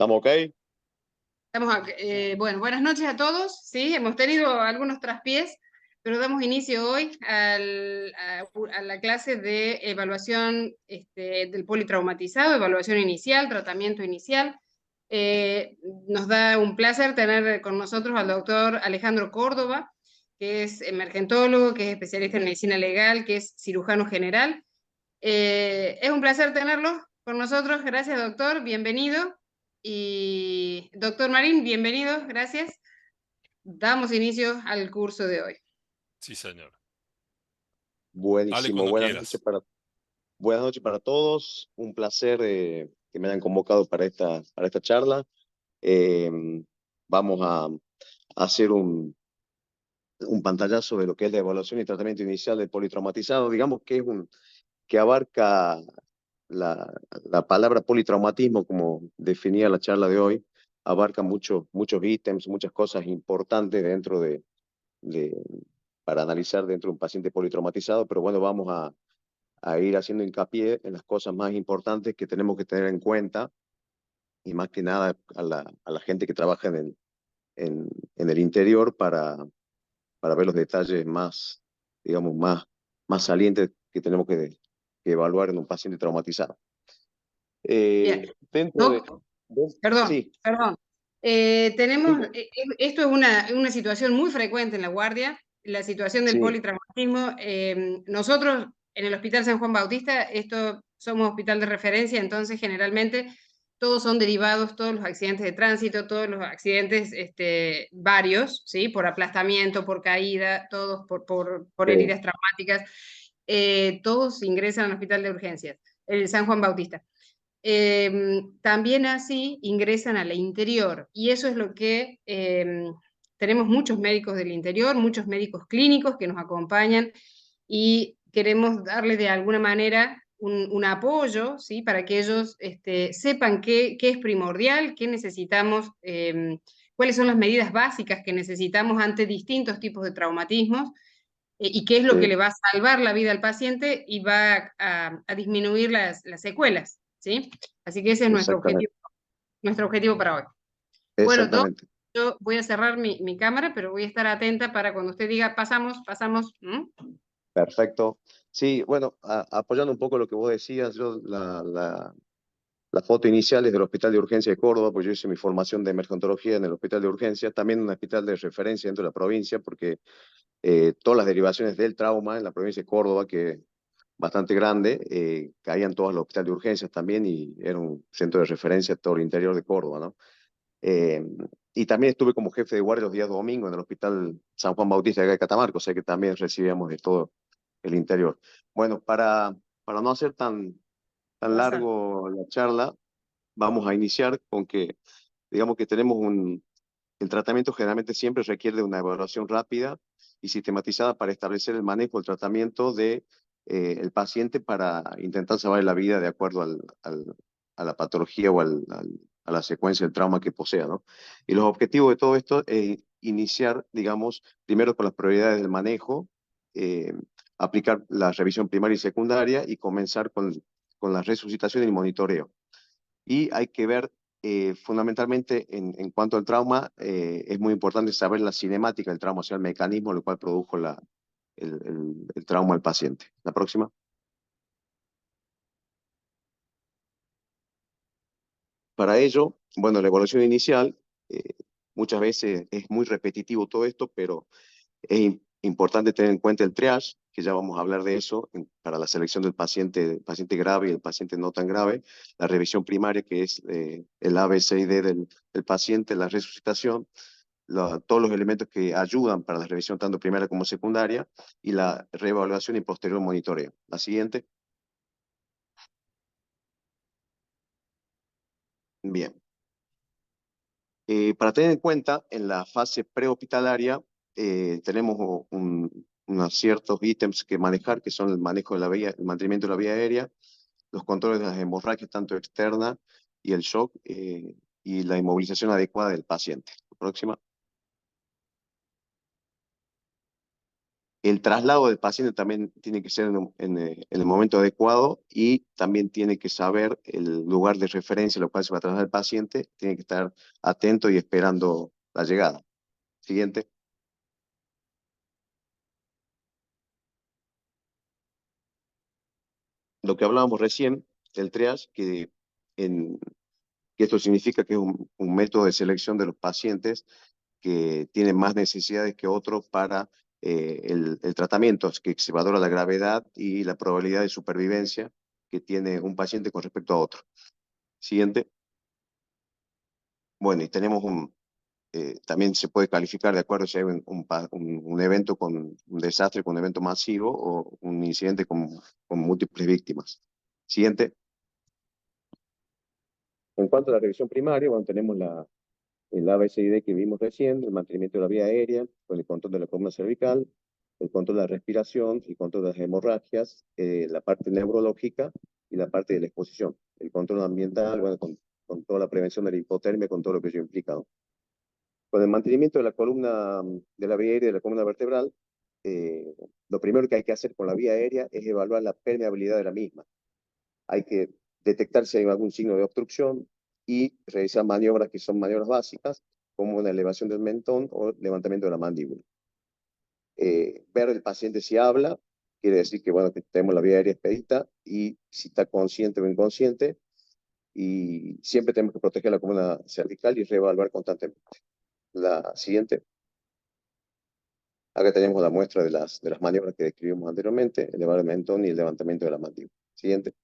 ¿Estamos ok? Bueno, buenas noches a todos. Sí, hemos tenido algunos traspiés, pero damos inicio hoy a la clase de evaluación del politraumatizado, evaluación inicial, tratamiento inicial. Nos da un placer tener con nosotros al doctor Alejandro Córdoba, que es emergentólogo, que es especialista en medicina legal, que es cirujano general. Es un placer tenerlo con nosotros. Gracias, doctor. Bienvenido. Y doctor Marín, bienvenido. Gracias. Damos inicio al curso de hoy. Sí, señor. Dale Buenísimo. cuando quieras. Buenas noches para todos. Un placer que me hayan convocado para esta charla. Eh, Vamos a hacer un pantallazo de lo que es la evaluación y tratamiento inicial del politraumatizado. Digamos que que abarca la palabra politraumatismo, como definía la charla de hoy, abarca muchos ítems, muchas cosas importantes de, para analizar dentro de un paciente politraumatizado, pero bueno, vamos a ir haciendo hincapié en las cosas más importantes que tenemos que tener en cuenta y más que nada a la gente que trabaja en el interior para ver los detalles más, digamos, más salientes que tenemos que evaluar en un paciente traumatizado. Bien. Dentro Doc, perdón, sí, perdón. sí, Esto es una situación muy frecuente en la guardia, la situación del sí, politraumatismo. Nosotros en el Hospital San Juan Bautista, somos hospital de referencia, entonces generalmente todos son derivados, todos los accidentes de tránsito, todos los accidentes varios, ¿sí? Por aplastamiento, por caída, todos por sí, heridas traumáticas, todos ingresan al Hospital de Urgencias, el San Juan Bautista. También así ingresan al interior y eso es lo que tenemos muchos médicos del interior, muchos médicos clínicos que nos acompañan y queremos darle de alguna manera un apoyo, ¿sí? Para que ellos sepan qué es primordial, qué necesitamos, cuáles son las medidas básicas que necesitamos ante distintos tipos de traumatismos y qué es lo que sí, le va a salvar la vida al paciente y va a disminuir las secuelas, ¿sí? Así que ese es exactamente, nuestro objetivo para hoy. Bueno, Doc, exactamente. yo voy a cerrar mi cámara, pero voy a estar atenta para cuando usted diga pasamos, pasamos. Perfecto. Sí, bueno, apoyando un poco lo que vos decías, la foto inicial es del Hospital de Urgencia de Córdoba, pues yo hice mi formación de emergentología en el Hospital de Urgencia, también un hospital de referencia dentro de la provincia, porque todas las derivaciones del trauma en la provincia de Córdoba, que es bastante grande, caían todas al Hospital de Urgencias también y era un centro de referencia todo el interior de Córdoba, ¿no? Eh, y también estuve como jefe de guardia los días domingos en el Hospital San Juan Bautista de acá de Catamarca, o sea que también recibíamos de todo el interior. Bueno, para no hacer tan WhatsApp. largo la charla, vamos a iniciar con que, digamos que el tratamiento generalmente siempre requiere de una evaluación rápida y sistematizada para establecer el manejo, el tratamiento de el paciente para intentar salvar la vida de acuerdo a la patología o a la secuencia del trauma que posea, ¿no? Y los objetivos de todo esto es iniciar, digamos, primero con las prioridades del manejo, eh, aplicar la revisión primaria y secundaria y comenzar con la resucitación y el monitoreo. Y hay que ver, fundamentalmente, en cuanto al trauma, es muy importante saber la cinemática del trauma, o sea, el mecanismo en el cual produjo el trauma al paciente. La próxima. Para ello, bueno, la evaluación inicial, eh, muchas veces es muy repetitivo todo esto, pero es importante tener en cuenta el triage, que ya vamos a hablar de eso, para la selección del paciente grave y el paciente no tan grave, la revisión primaria, que es el A, B, C y D del paciente, la resucitación, todos los elementos que ayudan para la revisión tanto primaria como secundaria, y la reevaluación y posterior monitoreo. La siguiente. Bien. Para tener en cuenta, en la fase prehospitalaria tenemos unos ciertos ítems que manejar, que son el manejo de la vía, el mantenimiento de la vía aérea, los controles de las hemorragias, tanto externa y el shock, y la inmovilización adecuada del paciente. Próxima. El traslado del paciente también tiene que ser en el momento adecuado y también tiene que saber el lugar de referencia al cual se va a trasladar el paciente, tiene que estar atento y esperando la llegada. Siguiente. Lo que hablábamos recién del triage, que esto significa que es un método de selección de los pacientes que tienen más necesidades que otros para el tratamiento, es que se valora la gravedad y la probabilidad de supervivencia que tiene un paciente con respecto a otro. Siguiente. Bueno, y tenemos también se puede calificar de acuerdo si hay un evento con un desastre, con un evento masivo o un incidente con múltiples víctimas. Siguiente. En cuanto a la revisión primaria, bueno, tenemos el ABCD que vimos recién, el mantenimiento de la vía aérea, con el control de la columna cervical, el control de la respiración, el control de las hemorragias, la parte neurológica y la parte de la exposición. El control ambiental, bueno, con toda la prevención de la hipotermia, con todo lo que ello implica, ¿no? Con el mantenimiento de la columna, de la vía aérea y de la columna vertebral, lo primero que hay que hacer con la vía aérea es evaluar la permeabilidad de la misma. Hay que detectar si hay algún signo de obstrucción y realizar maniobras que son maniobras básicas, como una elevación del mentón o levantamiento de la mandíbula. Ver el paciente si habla, quiere decir que, bueno, que tenemos la vía aérea expedita y si está consciente o inconsciente, y siempre tenemos que proteger la columna cervical y reevaluar constantemente. La siguiente. Acá tenemos la muestra de las maniobras que describimos anteriormente, elevar el mentón y el levantamiento de la mandíbula. Siguiente.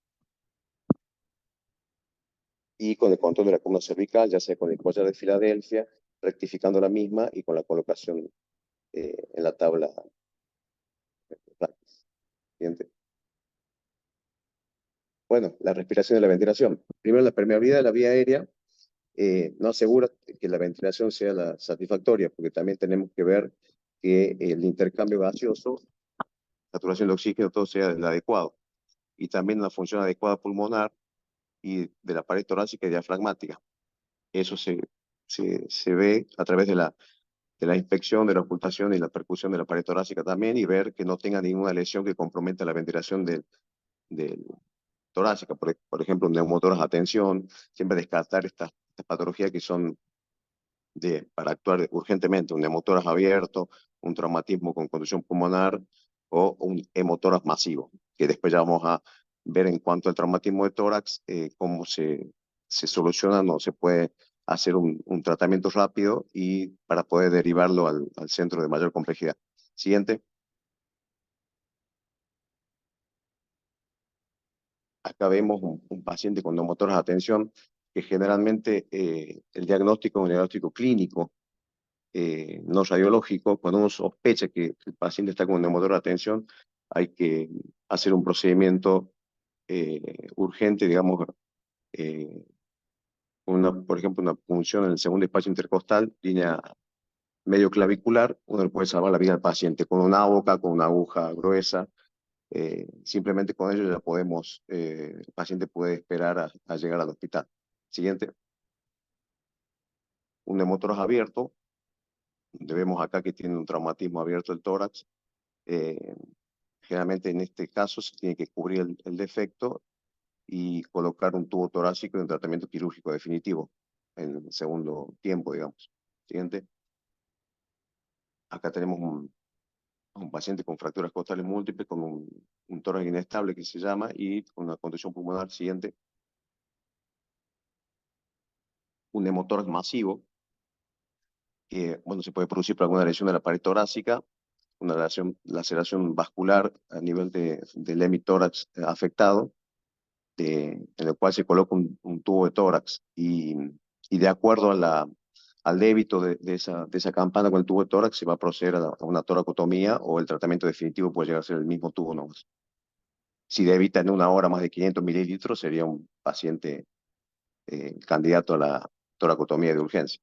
Y con el control de la columna cervical, ya sea con el collar de Filadelfia, rectificando la misma y con la colocación en la tabla. Siguiente. Bueno, la respiración y la ventilación. Primero, la permeabilidad de la vía aérea no asegura que la ventilación sea la satisfactoria, porque también tenemos que ver que el intercambio gaseoso, saturación de oxígeno, todo sea el adecuado. Y también la función adecuada pulmonar y de la pared torácica y diafragmática. Eso se ve a través de la inspección, de la ocultación y la percusión de la pared torácica también, y ver que no tenga ninguna lesión que comprometa la ventilación del torácica. Por ejemplo, un neumotórax a tensión, siempre descartar estas patologías que son para actuar urgentemente, un neumotórax abierto, un traumatismo con contusión pulmonar o un hemotórax masivo, que después ya vamos a ver en cuanto al traumatismo de tórax, cómo se soluciona, no se puede hacer un tratamiento rápido y para poder derivarlo al centro de mayor complejidad. Siguiente. Acá vemos un paciente con neumotórax a tensión, que generalmente el diagnóstico es un diagnóstico clínico, no radiológico. Cuando uno sospecha que el paciente está con un neumotórax de tensión, hay que hacer un procedimiento urgente, digamos, por ejemplo, una punción en el segundo espacio intercostal, línea medio clavicular. Uno le puede salvar la vida al paciente con una boca, con una aguja gruesa. Simplemente con ello ya podemos, el paciente puede esperar a llegar al hospital. Siguiente. Un neumotórax abierto. Vemos acá que tiene un traumatismo abierto del tórax. Generalmente en este caso se tiene que cubrir el defecto y colocar un tubo torácico y un tratamiento quirúrgico definitivo en el segundo tiempo, digamos. Siguiente. Acá tenemos un paciente con fracturas costales múltiples, con un tórax inestable que se llama, y con una contusión pulmonar. Siguiente. Un hemotórax masivo, que bueno, se puede producir por alguna lesión de la pared torácica, una laceración vascular a nivel del hemitórax afectado, en el cual se coloca un tubo de tórax, y de acuerdo al débito de esa campana con el tubo de tórax se va a proceder a una toracotomía, o el tratamiento definitivo puede llegar a ser el mismo tubo nomás. Si debita en una hora más de 500 mililitros, sería un paciente candidato a la toracotomía de urgencia.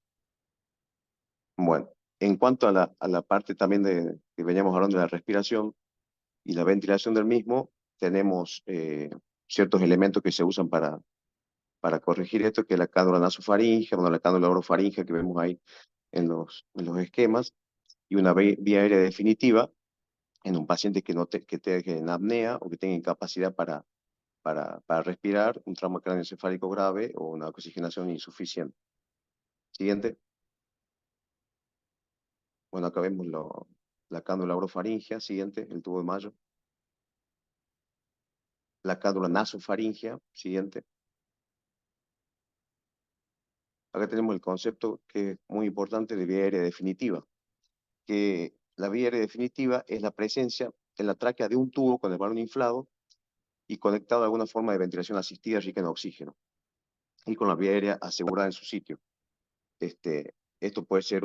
Bueno, en cuanto a la parte también que veníamos hablando de la respiración y la ventilación del mismo, tenemos ciertos elementos que se usan para corregir esto, que es la cánula nasofaríngea, la cánula orofaríngea que vemos ahí en los esquemas, y una vía aérea definitiva, en un paciente que, no que tenga en apnea o que tenga incapacidad para respirar, un trauma craneoencefálico grave o una oxigenación insuficiente. Siguiente. Bueno, acá vemos la cánula orofaringea. Siguiente, el tubo de Mayo. La cánula nasofaringea. Siguiente. Acá tenemos el concepto que es muy importante de vía aérea definitiva, que la vía aérea definitiva es la presencia en la tráquea de un tubo con el balón inflado y conectado a alguna forma de ventilación asistida rica en oxígeno, y con la vía aérea asegurada en su sitio. Esto puede ser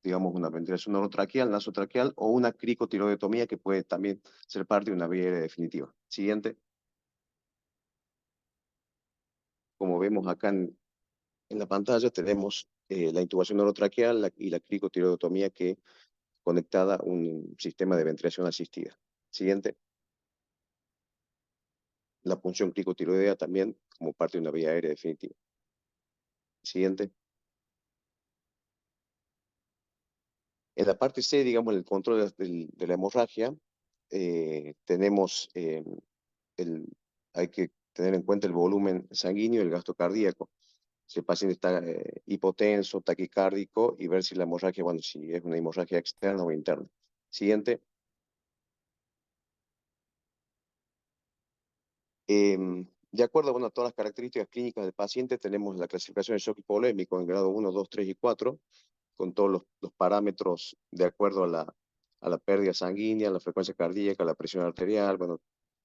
digamos, una ventilación orotraqueal, nasotraqueal, o una cricotiroidotomía que puede también ser parte de una vía aérea definitiva. Siguiente. Como vemos acá en la pantalla, tenemos la intubación orotraqueal y la cricotiroidotomía que conectada a un sistema de ventilación asistida. Siguiente. La punción cricotiroidea también como parte de una vía aérea definitiva. Siguiente. En la parte C, digamos, el control de la hemorragia, tenemos hay que tener en cuenta el volumen sanguíneo y el gasto cardíaco. Si el paciente está hipotenso, taquicárdico, y ver si la hemorragia, bueno, si es una hemorragia externa o interna. Siguiente. De acuerdo, bueno, a todas las características clínicas del paciente, tenemos la clasificación de shock hipovolémico en grado 1, 2, 3 y 4, con todos los parámetros de acuerdo a la pérdida sanguínea, la frecuencia cardíaca, la presión arterial, bueno,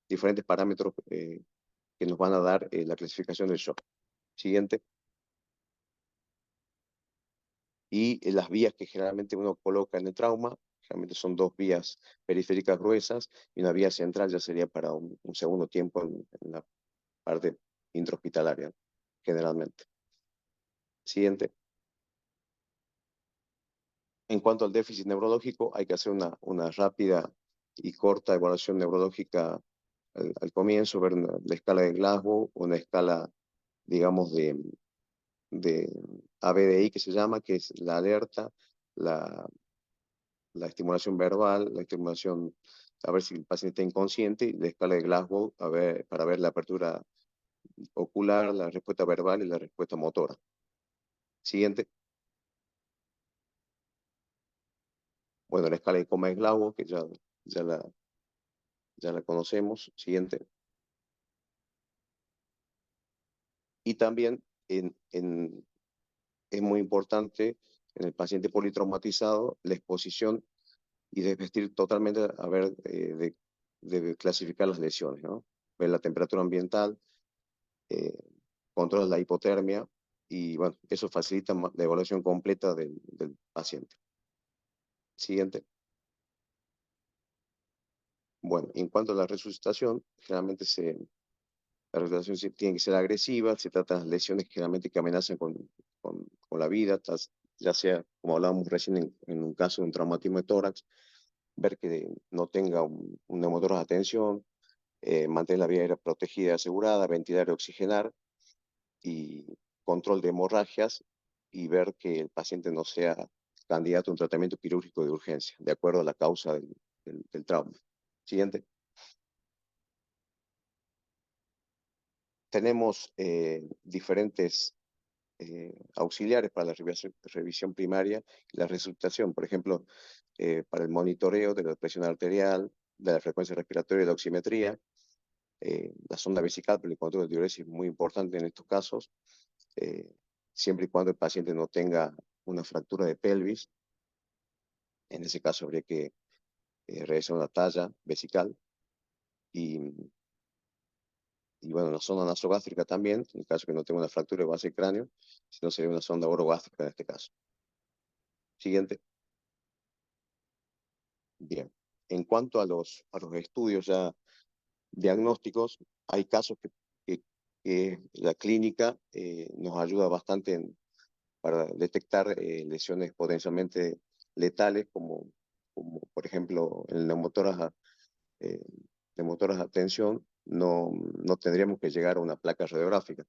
diferentes parámetros que nos van a dar la clasificación del shock. Siguiente. Y las vías que generalmente uno coloca en el trauma, generalmente son dos vías periféricas gruesas y una vía central ya sería para un segundo tiempo en la parte intrahospitalaria, generalmente. Siguiente. En cuanto al déficit neurológico, hay que hacer una rápida y corta evaluación neurológica al comienzo, ver la escala de Glasgow, una escala, digamos, de ABDI que se llama, que es la alerta, la estimulación verbal, la estimulación, a ver si el paciente está inconsciente, y la escala de Glasgow para ver la apertura ocular, la respuesta verbal y la respuesta motora. Siguiente. Bueno, la escala de coma de Glasgow, que ya la conocemos. Siguiente. Y también es muy importante en el paciente politraumatizado la exposición y desvestir totalmente, a ver, de clasificar las lesiones, ¿no? Ver la temperatura ambiental, controla la hipotermia y, bueno, eso facilita la evaluación completa del paciente. Siguiente. Bueno, en cuanto a la resucitación, generalmente la resucitación tiene que ser agresiva, se trata de lesiones generalmente que amenazan con la vida, ya sea, como hablábamos recién, en un caso de un traumatismo de tórax, ver que no tenga un neumotórax de atención, mantener la vía aérea protegida y asegurada, ventilar y oxigenar, y control de hemorragias, y ver que el paciente no sea candidato a un tratamiento quirúrgico de urgencia, de acuerdo a la causa del trauma. Siguiente. Tenemos diferentes auxiliares para la revisión primaria y la resucitación. Por ejemplo, para el monitoreo de la presión arterial, de la frecuencia respiratoria y la oximetría. La sonda vesical para el control de diuresis es muy importante en estos casos, siempre y cuando el paciente no tenga una fractura de pelvis. En ese caso habría que realizar una talla vesical. Y bueno, la sonda nasogástrica también, en el caso que no tenga una fractura de base de cráneo, sino sería una sonda orogástrica en este caso. Siguiente. Bien. En cuanto a los estudios ya diagnósticos, hay casos que la clínica nos ayuda bastante para detectar lesiones potencialmente letales, como por ejemplo el neumotórax a tensión. No tendríamos que llegar a una placa radiográfica,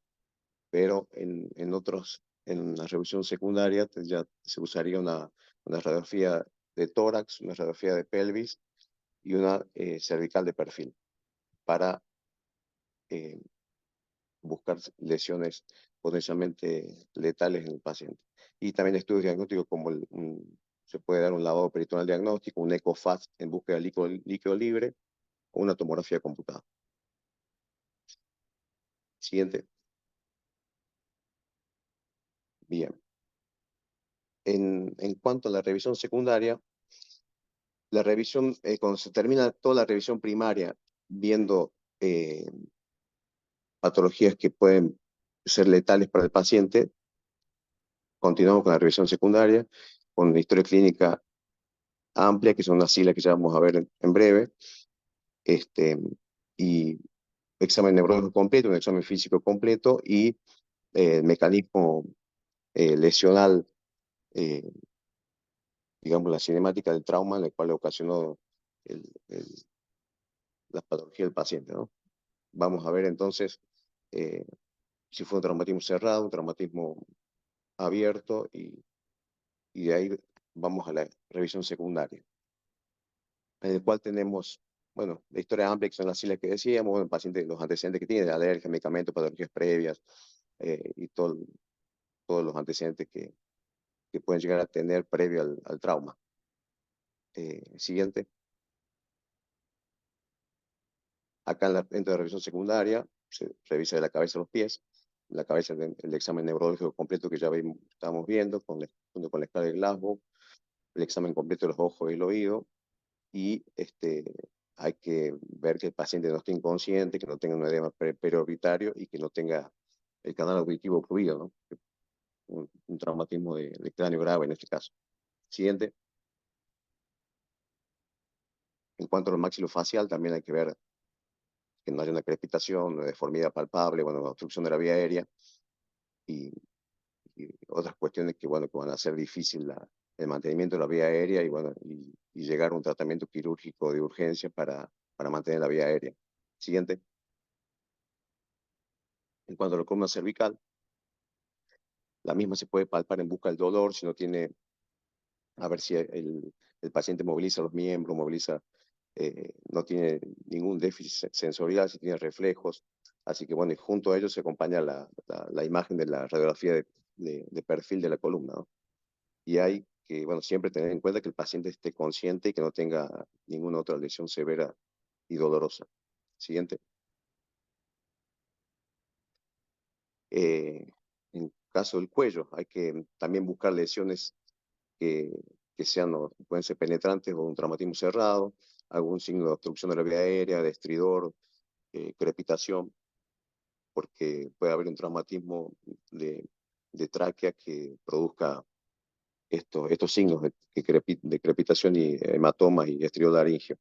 pero en otros en una revisión secundaria ya se usaría una radiografía de tórax, una radiografía de pelvis y una cervical de perfil para eh, buscar lesiones potencialmente letales en el paciente. Y también estudios diagnósticos como se puede dar un lavado peritoneal diagnóstico, un ECOFAST en búsqueda de líquido libre o una tomografía computada. Siguiente. Bien. En cuanto a la revisión secundaria, la revisión, cuando se termina toda la revisión primaria, viendo patologías que pueden ser letales para el paciente, continuamos con la revisión secundaria, con una historia clínica amplia, que son las siglas que ya vamos a ver en breve, y examen neurológico completo, un examen físico completo y mecanismo lesional, digamos, la cinemática del trauma en el cual le ocasionó el, el, la patología del paciente, ¿no? Vamos a ver entonces si fue un traumatismo cerrado, un traumatismo abierto, y de ahí vamos a la revisión secundaria, en el cual tenemos, bueno, la historia amplia, que son las siglas que decíamos, bueno, el paciente, los antecedentes que tiene, alergia, medicamentos, patologías previas, y todos los antecedentes que pueden llegar a tener previo al trauma. Siguiente. Acá dentro de la revisión secundaria, se revisa de la cabeza a los pies, la cabeza el examen neurológico completo que ya estamos viendo, junto con la escala de Glasgow, el examen completo de los ojos y el oído, y hay que ver que el paciente no esté inconsciente, que no tenga un edema periorbitario y que no tenga el canal auditivo ocluido, ¿no? Un traumatismo de cráneo grave en este caso. Siguiente. En cuanto al maxilofacial, también hay que ver que no haya una crepitación, una deformidad palpable, bueno, una obstrucción de la vía aérea y, y otras cuestiones que, bueno, que van a hacer difícil el mantenimiento de la vía aérea y, bueno, y llegar a un tratamiento quirúrgico de urgencia para mantener la vía aérea. Siguiente. En cuanto a la columna cervical, la misma se puede palpar en busca del dolor, si no tiene, a ver si el paciente moviliza los miembros, no tiene ningún déficit sensorial, si tiene reflejos. Así que bueno, y junto a ello se acompaña la imagen de la radiografía de perfil de la columna, ¿no? Y hay que, bueno, siempre tener en cuenta que el paciente esté consciente y que no tenga ninguna otra lesión severa y dolorosa. Siguiente. En caso del cuello, hay que también buscar lesiones que, que sean, pueden ser penetrantes o un traumatismo cerrado, algún signo de obstrucción de la vía aérea, de estridor, crepitación, porque puede haber un traumatismo de tráquea que produzca estos signos de crepitación y hematomas y estridor laringio.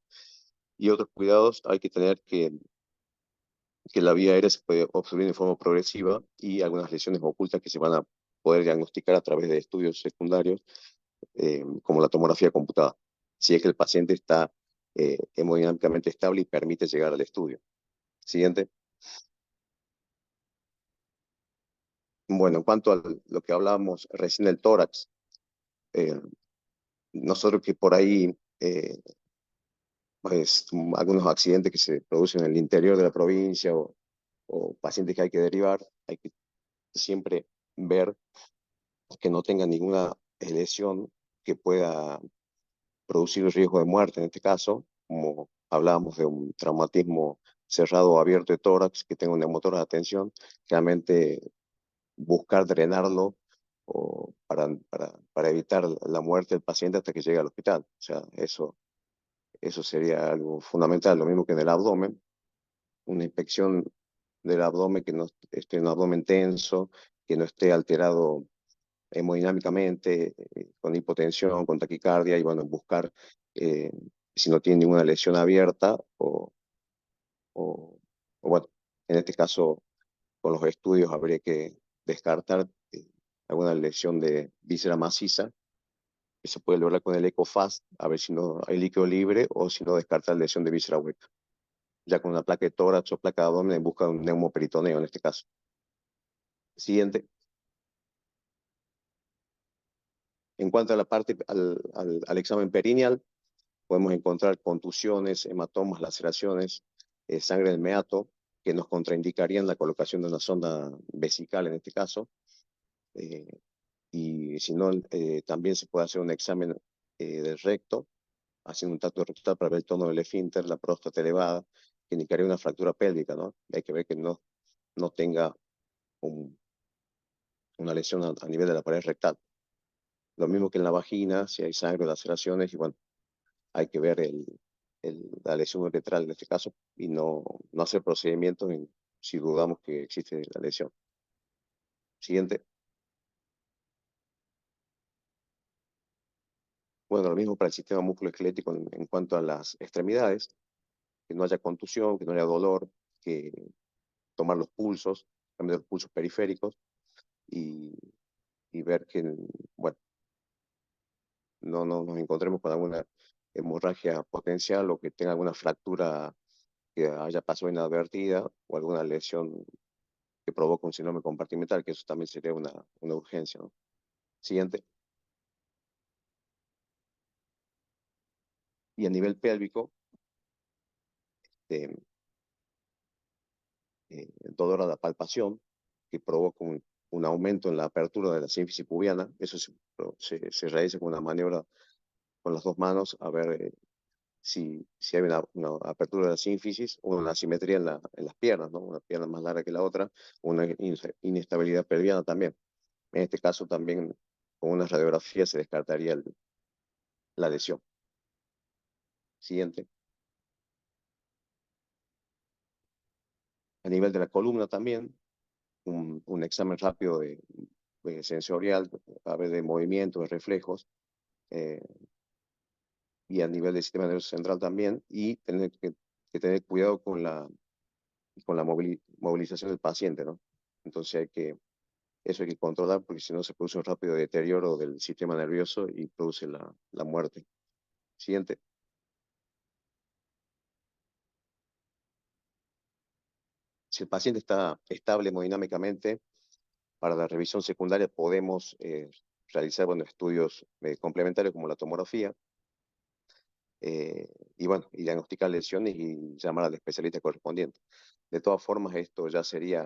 Y otros cuidados hay que tener que la vía aérea se puede obstruir de forma progresiva y algunas lesiones ocultas que se van a poder diagnosticar a través de estudios secundarios, como la tomografía computada, si es que el paciente está hemodinámicamente estable y permite llegar al estudio. Siguiente. Bueno, en cuanto a lo que hablábamos recién del tórax, nosotros que por ahí, pues, algunos accidentes que se producen en el interior de la provincia o pacientes que hay que derivar, hay que siempre ver que no tengan ninguna lesión que pueda producir riesgo de muerte en este caso, como hablábamos de un traumatismo cerrado o abierto de tórax que tenga un neumotórax de atención, realmente buscar drenarlo para evitar la muerte del paciente hasta que llegue al hospital. O sea, eso sería algo fundamental, lo mismo que en el abdomen, una inspección del abdomen que no esté en un abdomen tenso, que no esté alterado hemodinámicamente, con hipotensión, con taquicardia, y bueno, buscar eh, si no tiene ninguna lesión abierta o bueno, en este caso con los estudios habría que descartar alguna lesión de víscera maciza, que se puede lograr con el ECOFAST, a ver si no hay líquido libre o si no descartar lesión de víscera hueca, ya con una placa de tórax o placa de abdomen en busca de un neumoperitoneo en este caso. Siguiente. En cuanto a la parte, al examen perineal, podemos encontrar contusiones, hematomas, laceraciones, sangre del meato, que nos contraindicarían la colocación de una sonda vesical en este caso. Y si no, también se puede hacer un examen del recto, haciendo un tacto rectal para ver el tono del esfínter, la próstata elevada, que indicaría una fractura pélvica, ¿no? Hay que ver que no tenga una lesión a nivel de la pared rectal. Lo mismo que en la vagina, si hay sangre o laceraciones, y bueno, hay que ver la lesión uretral en este caso y no hacer procedimientos si dudamos que existe la lesión. Siguiente. Bueno, lo mismo para el sistema musculoesquelético en cuanto a las extremidades, que no haya contusión, que no haya dolor, que tomar los pulsos, también los pulsos periféricos y ver que, bueno, no nos encontremos con alguna hemorragia potencial o que tenga alguna fractura que haya pasado inadvertida o alguna lesión que provoca un síndrome compartimental, que eso también sería una urgencia, ¿no? Siguiente. Y a nivel pélvico, dolor a la palpación, que provoca un aumento en la apertura de la sínfisis pubiana. Eso se realiza con una maniobra con las dos manos, a ver si hay una apertura de la sínfisis o una asimetría en las piernas, ¿no? Una pierna más larga que la otra, una inestabilidad pelviana también. En este caso también con una radiografía se descartaría la lesión. Siguiente. A nivel de la columna también, un examen rápido de sensorial, a ver de movimiento, de reflejos, y a nivel del sistema nervioso central también, y tener que tener cuidado con la movilización del paciente, ¿no? Entonces eso hay que controlar, porque si no se produce un rápido deterioro del sistema nervioso y produce la muerte. Siguiente. Si el paciente está estable hemodinámicamente, para la revisión secundaria podemos realizar estudios complementarios como la tomografía, y bueno, y diagnosticar lesiones y llamar al especialista correspondiente. De todas formas, esto ya sería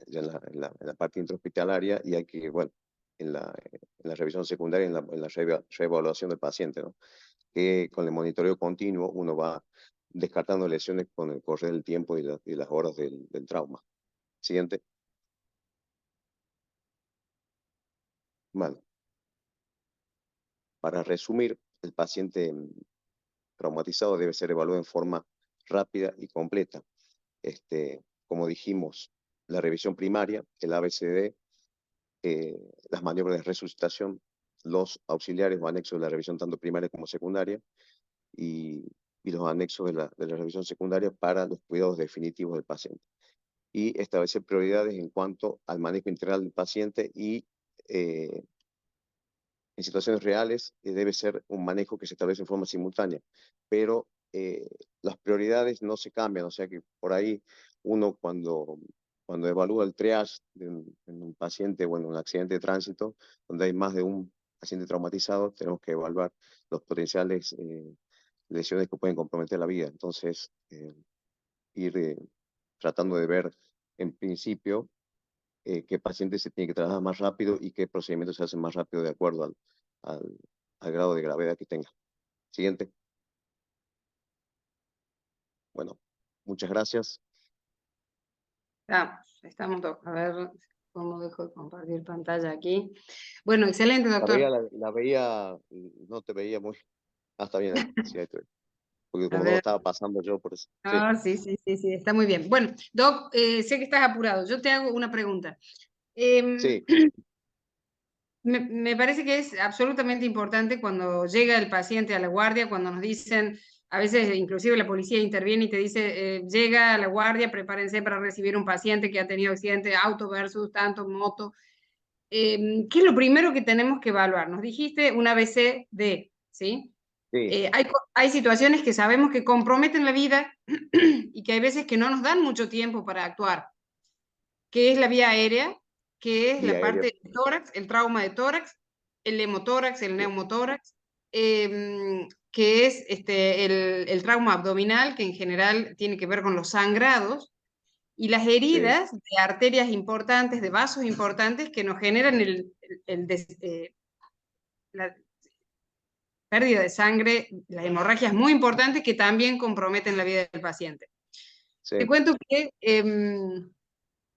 ya en la parte intrahospitalaria, y hay que, bueno, en la revisión secundaria, en la reevaluación del paciente, ¿no? Que con el monitoreo continuo uno va descartando lesiones con el correr del tiempo y las horas del trauma. Siguiente. Bueno, para resumir, el paciente traumatizado debe ser evaluado en forma rápida y completa. Como dijimos, la revisión primaria, el ABCD, las maniobras de resucitación, los auxiliares o anexos de la revisión tanto primaria como secundaria, y los anexos de la revisión secundaria para los cuidados definitivos del paciente. Y establecer prioridades en cuanto al manejo integral del paciente y en situaciones reales debe ser un manejo que se establece en forma simultánea, pero las prioridades no se cambian, o sea que por ahí uno cuando evalúa el triage en un paciente o en un accidente de tránsito, donde hay más de un paciente traumatizado, tenemos que evaluar los potenciales lesiones que pueden comprometer la vida. Entonces, ir tratando de ver en principio qué paciente se tiene que trabajar más rápido y qué procedimientos se hacen más rápido de acuerdo al grado de gravedad que tenga. Siguiente. Bueno, muchas gracias. Estamos, a ver cómo dejo de compartir pantalla aquí. Bueno, excelente, La doctor. veía, no te veía muy... está bien ahí. Sí, ahí estoy. Porque A como no lo ver. estaba pasando yo, por eso. Sí, Sí, está muy bien. Bueno, Doc, sé que estás apurado. Yo te hago una pregunta. sí, Me parece que es absolutamente importante cuando llega el paciente a la guardia, cuando nos dicen, a veces inclusive la policía interviene y te dice, llega a la guardia, prepárense para recibir un paciente que ha tenido accidente auto versus tanto moto. ¿Qué es lo primero que tenemos que evaluar? Nos dijiste un ABCD, ¿sí? sí, Hay situaciones que sabemos que comprometen la vida y que hay veces que no nos dan mucho tiempo para actuar, que es la vía aérea, que es vía la aérea. parte de tórax, el trauma de tórax, el hemotórax, el Sí, neumotórax, que es el trauma abdominal, que en general tiene que ver con los sangrados, y las sí, heridas de arterias importantes, de vasos importantes, que nos generan la pérdida de sangre, las hemorragias muy importantes que también comprometen la vida del paciente. Te sí, cuento que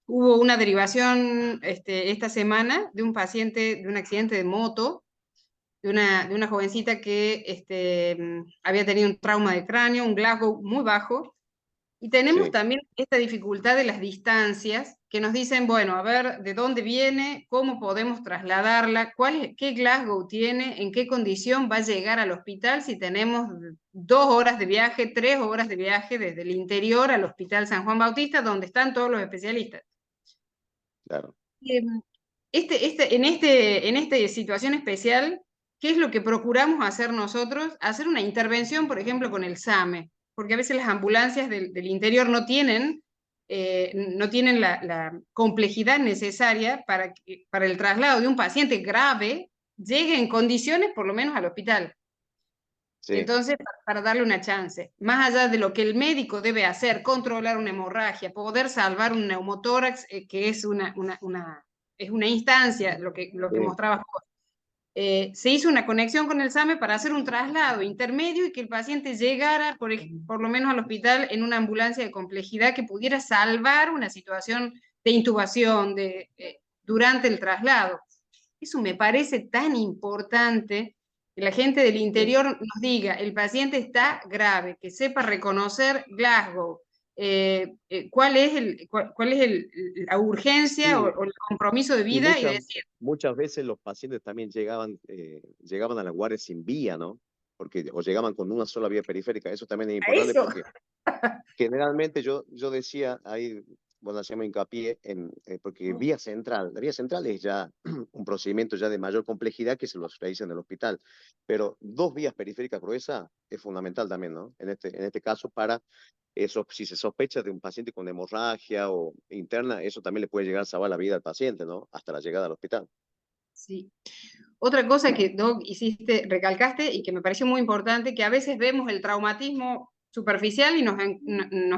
hubo una derivación esta semana de un paciente de un accidente de moto, de una jovencita que había tenido un trauma de cráneo, un Glasgow muy bajo, y tenemos sí, también esta dificultad de las distancias que nos dicen, bueno, a ver, ¿de dónde viene? ¿Cómo podemos trasladarla? ¿Qué Glasgow tiene? ¿En qué condición va a llegar al hospital si tenemos 2 horas de viaje, 3 horas de viaje desde el interior al Hospital San Juan Bautista, donde están todos los especialistas? claro. Eh, en esta situación especial, ¿qué es lo que procuramos hacer nosotros? Hacer una intervención, por ejemplo, con el SAME, porque a veces las ambulancias del interior no tienen la complejidad necesaria para el traslado de un paciente grave llegue en condiciones, por lo menos, al hospital. Sí, Entonces, para darle una chance, más allá de lo que el médico debe hacer, controlar una hemorragia, poder salvar un neumotórax, que es es una instancia, lo que sí, mostraba. Se hizo una conexión con el SAME para hacer un traslado intermedio y que el paciente llegara, por lo menos al hospital, en una ambulancia de complejidad que pudiera salvar una situación de intubación durante el traslado. Eso me parece tan importante, que la gente del sí. interior nos diga, el paciente está grave, que sepa reconocer Glasgow, cuál es la urgencia Sí, o el compromiso de y vida y decir, muchas veces los pacientes también llegaban a la guardia sin vía, ¿no? O llegaban con una sola vía periférica. Eso también es a importante eso. porque generalmente yo decía ahí, bueno, hacíamos hincapié porque la vía central es ya un procedimiento ya de mayor complejidad que se los realiza en el hospital, pero dos vías periféricas gruesas es fundamental también, ¿no? En este caso, para eso, si se sospecha de un paciente con hemorragia o interna, eso también le puede llegar a salvar la vida al paciente, ¿no? Hasta la llegada al hospital. Sí. Otra cosa que, Doc, recalcaste y que me pareció muy importante, que a veces vemos el traumatismo superficial y nos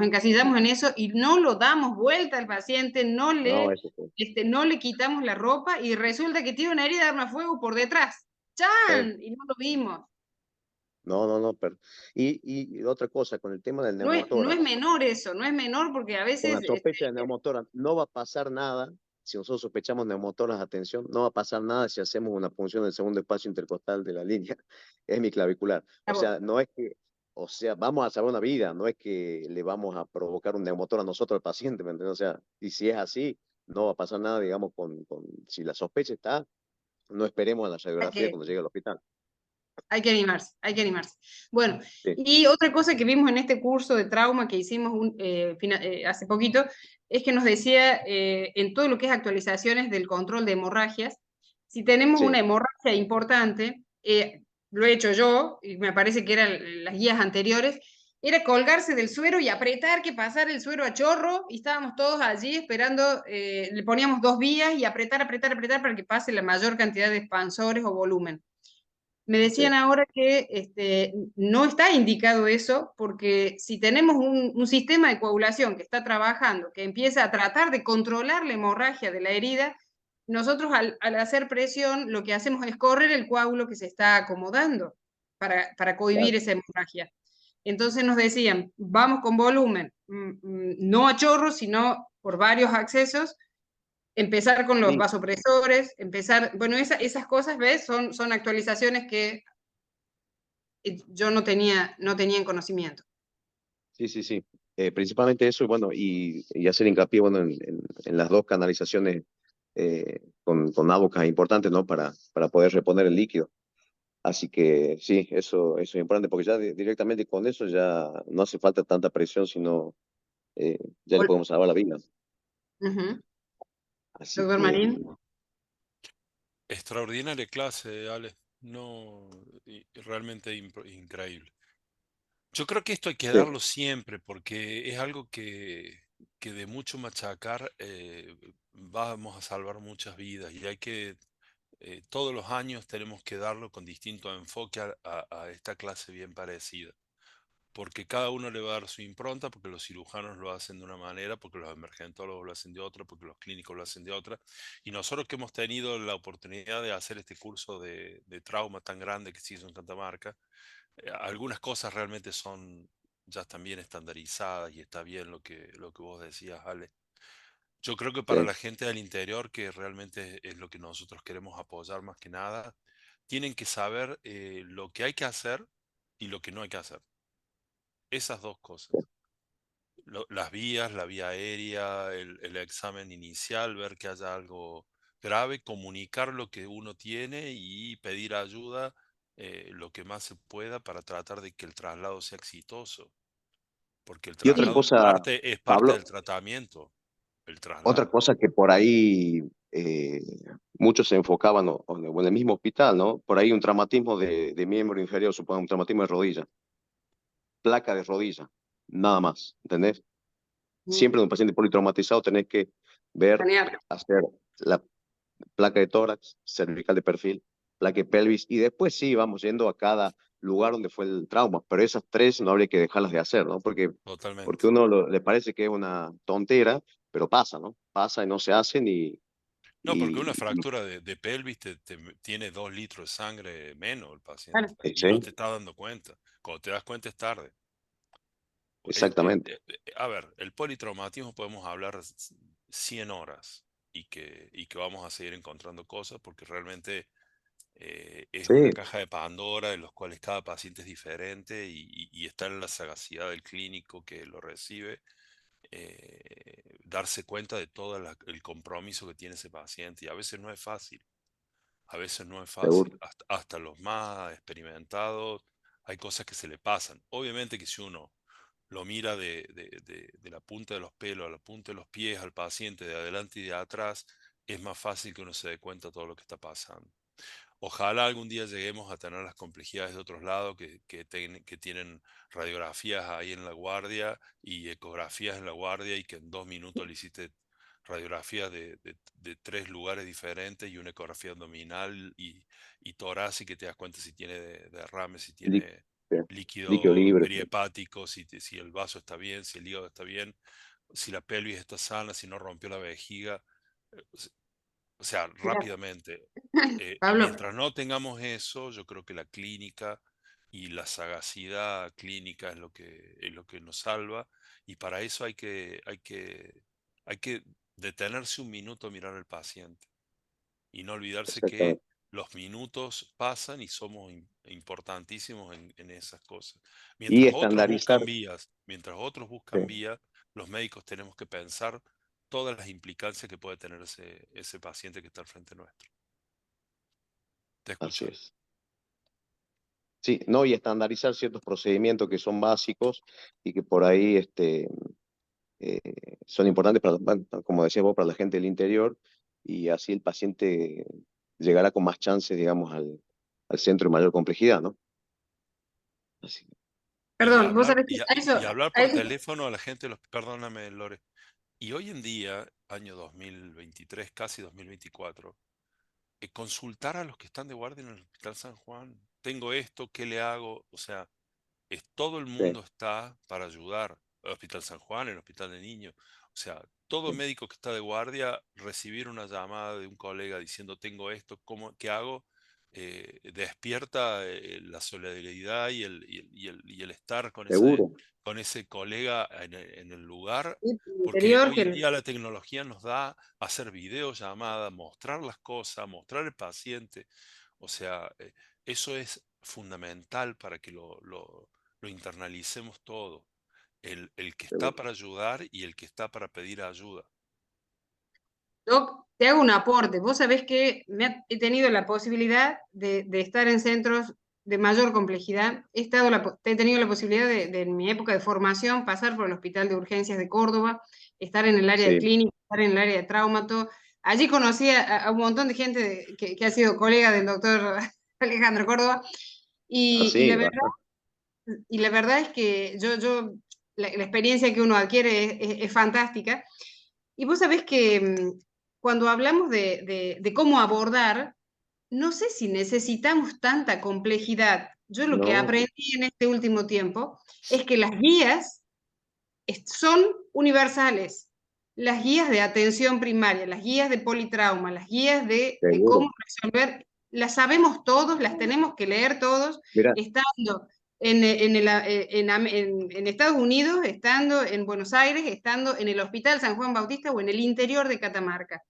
encasillamos en eso y no lo damos vuelta al paciente, No, eso sí. no le quitamos la ropa y resulta que tiene una herida de arma de fuego por detrás. Sí. ¡Chan! Y no lo vimos. No, no, no. Y otra cosa, con el tema del No es neumotórax, menor eso, no es menor porque a con la veces sospecha de neumotórax, no va a pasar nada. Si nosotros sospechamos neumotórax, atención, no va a pasar nada si hacemos una punción del segundo espacio intercostal de la línea hemiclavicular. O sea, no es que, o sea, vamos a salvar una vida, no es que le vamos a provocar un neumotórax a nosotros al paciente, ¿me entiendes? O sea, y si es así, no va a pasar nada, digamos, si la sospecha está, no esperemos a la hay radiografía que, cuando llegue al hospital. hay que animarse, hay que animarse. Bueno, Sí, y otra cosa que vimos en este curso de trauma que hicimos hace poquito, es que nos decía en todo lo que es actualizaciones del control de hemorragias, si tenemos una sí, hemorragia importante, lo he hecho yo, y me parece que eran las guías anteriores, era colgarse del suero y apretar que pasara el suero a chorro, y estábamos todos allí esperando, le poníamos 2 vías y apretar, apretar, apretar para que pase la mayor cantidad de expansores o volumen. Me decían sí, ahora que no está indicado eso, porque si tenemos un sistema de coagulación que está trabajando, que empieza a tratar de controlar la hemorragia de la herida, nosotros al hacer presión lo que hacemos es correr el coágulo que se está acomodando para cohibir claro. esa hemorragia. Entonces nos decían, vamos con volumen, no a chorro, sino por varios accesos, empezar con los Sí, vasopresores, bueno, esas cosas, ¿ves? Son actualizaciones que yo no tenía en conocimiento. sí, sí, sí. Principalmente eso, bueno, y hacer hincapié, bueno, en las dos canalizaciones con abocas importantes, ¿no? Para poder reponer el líquido. Así que sí, eso es importante, porque ya directamente con eso ya no hace falta tanta presión, sino ya le podemos salvar la vida. Ujú. Así Doctor que Marín. Extraordinaria clase, Ale. No, realmente increíble. Yo creo que esto hay que sí, darlo siempre porque es algo que de mucho machacar vamos a salvar muchas vidas y hay que todos los años tenemos que darlo con distinto enfoque a esta clase bien parecida. Porque cada uno le va a dar su impronta, porque los cirujanos lo hacen de una manera, porque los emergentólogos lo hacen de otra, porque los clínicos lo hacen de otra. Y nosotros que hemos tenido la oportunidad de hacer este curso de trauma tan grande que se hizo en Catamarca, algunas cosas realmente ya están bien estandarizadas y está bien lo que vos decías, Ale. Yo creo que para Sí. la gente del interior, que realmente es lo que nosotros queremos apoyar más que nada, tienen que saber lo que hay que hacer y lo que no hay que hacer. Esas dos cosas. Las vías, la vía aérea, el examen inicial, ver que haya algo grave, comunicar lo que uno tiene y pedir ayuda lo que más se pueda para tratar de que el traslado sea exitoso. Porque el Y otra traslado Sí, cosa, es parte del Pablo, tratamiento, el otra traslado. cosa que por ahí muchos se enfocaban o en el mismo hospital, ¿no? Por ahí un traumatismo de miembro inferior, supongo un traumatismo de rodilla, placa de rodilla, nada más, ¿entendés? Siempre en un paciente politraumatizado tenés que ver, planearlo. hacer la placa de tórax, cervical de perfil, placa de pelvis, y después sí, vamos yendo a cada lugar donde fue el trauma, pero esas tres no habría que dejarlas de hacer, ¿no? Porque Totalmente. uno le parece que es una tontera, pero pasa, ¿no? Pasa y no se hacen No, porque una y fractura de pelvis tiene 2 litros de sangre menos el paciente Claro. y no sí, te estás dando cuenta. Cuando te das cuenta es tarde. exactamente, A ver, el politraumatismo podemos hablar 100 horas y que vamos a seguir encontrando cosas porque realmente es sí, una caja de Pandora de los cuales cada paciente es diferente y está en la sagacidad del clínico que lo recibe, darse cuenta de todo el compromiso que tiene ese paciente y a veces no es fácil. A veces no es fácil, seguro, hasta los más experimentados, hay cosas que se le pasan. Obviamente que si uno lo mira de la punta de los pelos a la punta de los pies al paciente, de adelante y de atrás, es más fácil que uno se dé cuenta de todo lo que está pasando. Ojalá algún día lleguemos a tener las complejidades de otros lados que tienen radiografías ahí en la guardia y ecografías en la guardia y que en 2 minutos le hiciste radiografías de 3 lugares diferentes y una ecografía abdominal y torácica y te das cuenta si tiene derrame, si Lí- tiene sí, líquido líquido libre, sí, perihepático, si el vaso está bien, si el hígado está bien, si la pelvis está sana, si no rompió la vejiga. eh, o sea, Mira, rápidamente. Pablo, Mientras no tengamos eso, yo creo que la clínica y la sagacidad clínica es lo que nos salva. Y para eso hay que detenerse un minuto a mirar al paciente. Y no olvidarse que exactamente. los minutos pasan y somos importantísimos en esas cosas. Y Buscan estandarizar, vías, mientras otros sí, buscan vías, los médicos tenemos que pensar todas las implicancias que puede tener ese paciente que está al frente nuestro. Te así escucho, Ale. es. Sí, no, y estandarizar ciertos procedimientos que son básicos y que por ahí eh, son importantes para, bueno, como decías vos, para la gente del interior y así el paciente llegará con más chances, digamos, al centro de mayor complejidad, ¿no? Así, perdón, vos sabés que a eso, Y hablar a por eso- teléfono a la gente, perdóname, Lore. Y hoy en día, año 2023, casi 2024, consultar a los que están de guardia en el Hospital San Juan. Tengo esto, ¿qué le hago? O sea, todo el sí, mundo está para ayudar. El Hospital San Juan, el Hospital de Niños. O sea, todo sí, médico que está de guardia, recibir una llamada de un colega diciendo tengo esto, ¿qué hago? Despierta la solidaridad y el estar seguro, con ese colega en el lugar, sí, porque interior hoy en que día la tecnología nos da hacer videollamadas, mostrar las cosas, mostrar el paciente. O sea, eso es fundamental para que lo internalicemos todo. El que está seguro. para ayudar y el que está para pedir ayuda. Doc, te hago un aporte. Vos sabés que he tenido la posibilidad de estar en centros de mayor complejidad. He tenido la posibilidad en mi época de formación, pasar por el Hospital de Urgencias de Córdoba, estar en el área de Sí, clínica, estar en el área de traumato. Allí conocí a un montón de gente que ha sido colega del doctor Alejandro Córdoba. Y, y la así, verdad, bastante, y la verdad es que la experiencia que uno adquiere es fantástica. Y vos sabés que cuando hablamos de cómo abordar, no sé si necesitamos tanta complejidad. Yo lo que No, aprendí en este último tiempo es que las guías son universales. Las guías de atención primaria, las guías de politrauma, las guías de cómo seguro. resolver, las sabemos todos, las tenemos que leer todos, Mira, estando en Estados Unidos, estando en Buenos Aires, estando en el Hospital San Juan Bautista o en el interior de Catamarca.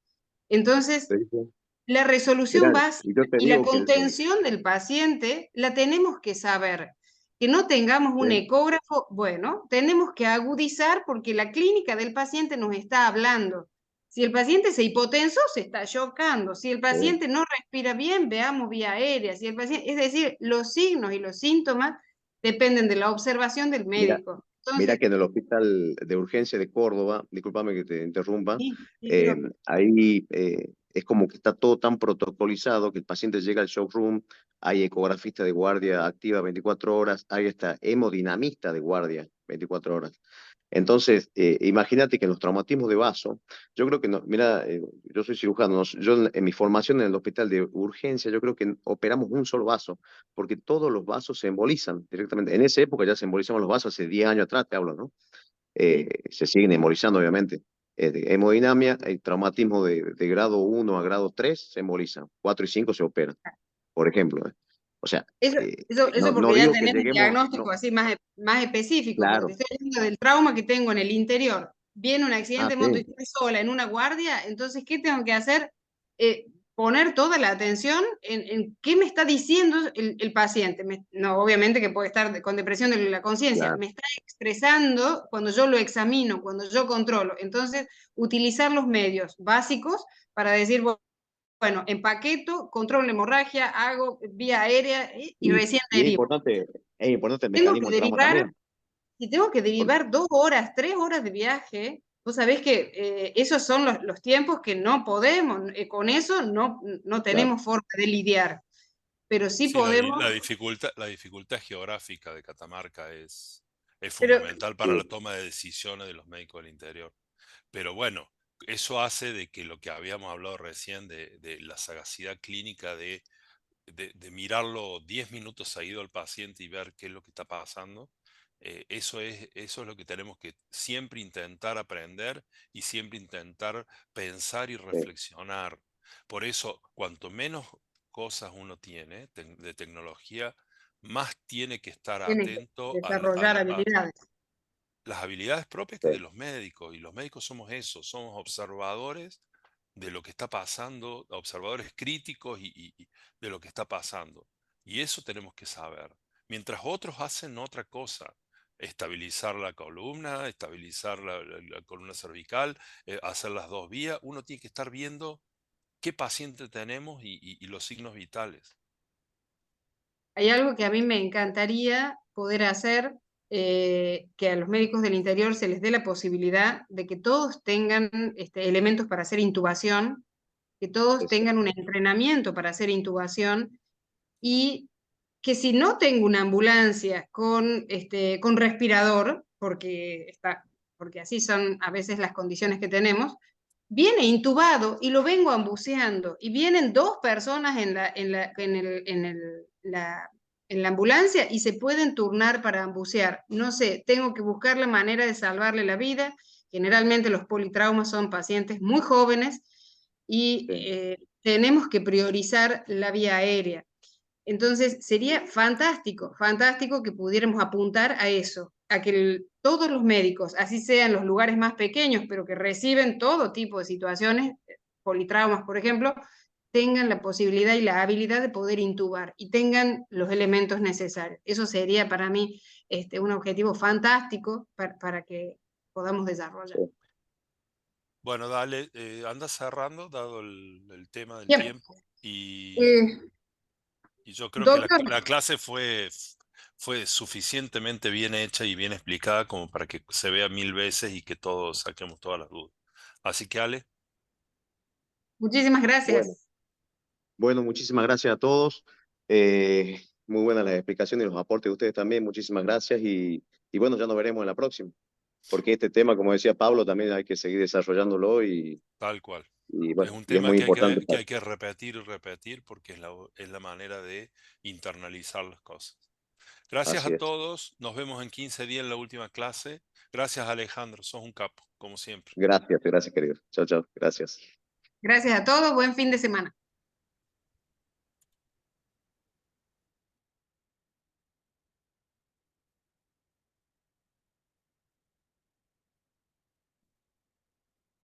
Entonces, te digo, la resolución mira, básica y yo te y la digo que contención del paciente la tenemos que saber. Que no tengamos un ecógrafo, bueno, tenemos que agudizar porque la clínica del paciente nos está hablando. Si el paciente se hipotensó, se está chocando. Si el paciente no respira bien, veamos vía aérea. Si el paciente, es decir, los signos y los síntomas dependen de la observación del mira, médico. mira Entonces, que en el Hospital de Urgencia de Córdoba, discúlpame que te interrumpa, sí, sí, digo, ahí es como que está todo tan protocolizado que el paciente llega al showroom, hay ecografista de guardia activa 24 horas, hay hasta hemodinamista de guardia 24 horas. Entonces, imagínate que en los traumatismos de vaso, yo creo que, no, mira, yo soy cirujano, yo en mi formación en el hospital de urgencia, yo creo que operamos un solo vaso, porque todos los vasos se embolizan directamente. En esa época ya se embolizaban los vasos, hace 10 años atrás te hablo, ¿no? sí. Se siguen embolizando, obviamente. De hemodinamia, el traumatismo de grado 1 a grado 3 se embolizan, 4 y 5 se operan, por ejemplo. O sea, Eso no porque ya digo que tenés un lleguemos, diagnóstico no, así más específico, porque te claro, estoy hablando del trauma que tengo en el interior. Viene un accidente de moto y sí, estoy sola en una guardia, entonces, ¿qué tengo que hacer? Poner toda la atención en qué me está diciendo el paciente. No, obviamente que puede estar con depresión de la conciencia. claro. Me está expresando cuando yo lo examino, cuando yo controlo. Entonces, utilizar los medios básicos para decir, bueno, empaqueto, controlo la hemorragia, hago vía aérea y recién Y derivo. es importante el Tengo mecanismo que del trauma derivar, también. si tengo que Porque, derivar 2 horas, 3 horas de viaje, vos sabés que esos son los tiempos que no podemos, con eso no claro, tenemos forma de lidiar, pero sí Sí, podemos, la dificultad geográfica de Catamarca es pero fundamental para la sí, toma de decisiones de los médicos del interior. Pero bueno, eso hace de que lo que habíamos hablado recién de la sagacidad clínica de mirarlo 10 minutos seguido al paciente y ver qué es lo que está pasando, eso es lo que tenemos que siempre intentar aprender y siempre intentar pensar y sí, reflexionar. Por eso, cuanto menos cosas uno tiene de tecnología, más tiene que estar tienen que atento desarrollar habilidades. las habilidades propias sí, de los médicos, y los médicos somos eso, somos observadores de lo que está pasando, observadores críticos y de lo que está pasando. Y eso tenemos que saber. Mientras otros hacen otra cosa, estabilizar la columna, estabilizar la columna cervical, hacer las dos vías, uno tiene que estar viendo qué paciente tenemos y los signos vitales. Hay algo que a mí me encantaría poder hacer, que a los médicos del interior se les dé la posibilidad de que todos tengan elementos para hacer intubación, que todos eso, tengan un entrenamiento para hacer intubación y que si no tengo una ambulancia con respirador, porque así son a veces las condiciones que tenemos, viene intubado y lo vengo ambuceando y vienen 2 personas en la ambulancia y se pueden turnar para ambucear. No sé, tengo que buscar la manera de salvarle la vida. Generalmente los politraumas son pacientes muy jóvenes y sí, tenemos que priorizar la vía aérea. Entonces, sería fantástico, fantástico que pudiéramos apuntar a eso, a que todos los médicos, así sean los lugares más pequeños, pero que reciben todo tipo de situaciones, politraumas, por ejemplo, tengan la posibilidad y la habilidad de poder intubar y tengan los elementos necesarios. Eso sería para mí un objetivo fantástico para que podamos desarrollar. sí. Bueno, dale, anda cerrando, dado el tema del Bien, tiempo, y eh, Y yo creo que doctor, la clase fue suficientemente bien hecha y bien explicada como para que se vea 1000 veces y que todos saquemos todas las dudas. Así que, Ale, muchísimas Bueno, gracias. bueno, muchísimas gracias a todos. Muy buenas las explicaciones y los aportes de ustedes también. Muchísimas gracias y bueno, ya nos veremos en la próxima. Porque este tema, como decía Pablo, también hay que seguir desarrollándolo tal cual. Y Es bueno, un y es tema muy que importante que para... hay que repetir y repetir porque es la manera de internalizar las cosas. Gracias a Así es. todos. Nos vemos en 15 días en la última clase. Gracias, Alejandro. Sos un capo, como siempre. Gracias, gracias, querido. Chao, chao. Gracias. Gracias a todos, buen fin de semana.